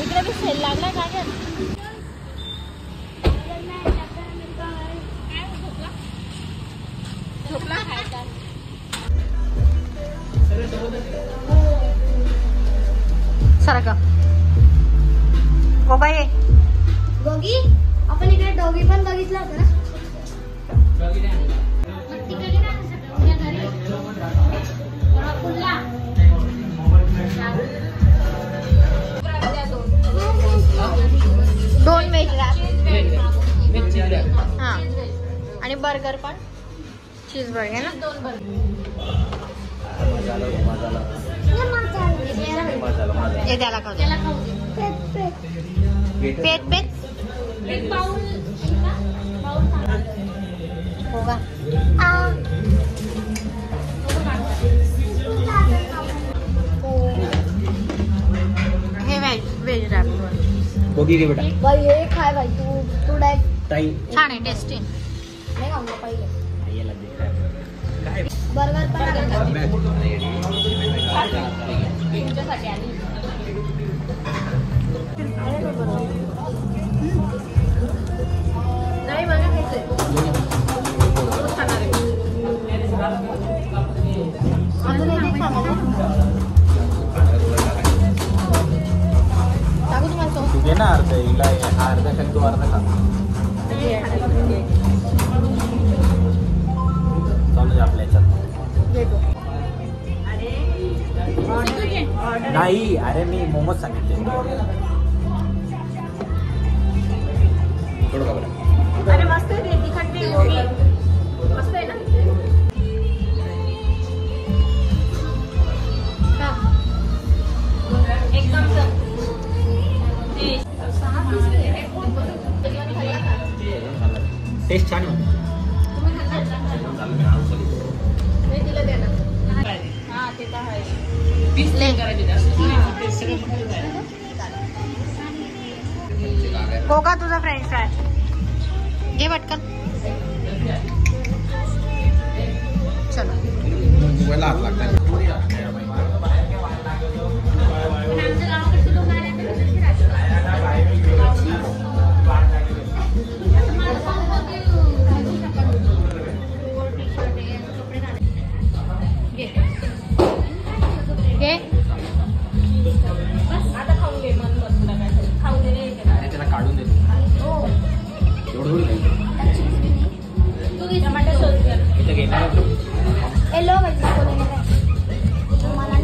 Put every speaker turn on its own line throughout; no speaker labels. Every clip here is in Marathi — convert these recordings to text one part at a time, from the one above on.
इकडे भी सेल लागला का ग? झोपला खायचा सारखा हो बाई
डॉगी आपण इकडे डॉगी पण बघितला होता ना.
दोन व्हेज हा आणि बर्गर पण चीज बर्गर ना. दोन बर्गर हे त्याला खाऊ पेट पेट एक बाउल होगा. हे व्हेज रॅप
बघी घे बेटा.
भाई हे खाय भाई तू डायरेक्ट
ताई
छान आहे टेस्टी.
नाही खाऊ ना पहिले
याला दे काय
बर्गर पण
तुमच्यासाठी आली. नाही मला खायचंय
अजून एक
टाकू तुम्हाला सॉस.
तू घे ना अर्ध हिला अर्धा खाली तू अर्धा खा. चालू आपल्या याच्यात नाही. अरे मी मोमोज सांगितले.
अरे मस्त आहे ते तिखट ते गोबी मस्त आहे ना. एकदम
टेस्ट छान होती.
तिला दे ना. हा ते तर आहे. हो का तुझा फ्रेंच फ्राय घे पटकन. चलो
हात लागतात.
आता खाऊन घे. मन बस खाऊन दे.
त्याला काढून देतो.
टमाटर सॉस
घेणार
येलो भाई मला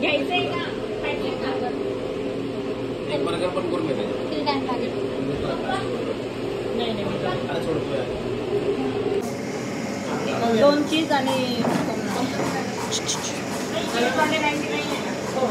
घ्यायचंय का.
एक बर्गर पण करून घेते.
दोन चीज आणि
हो.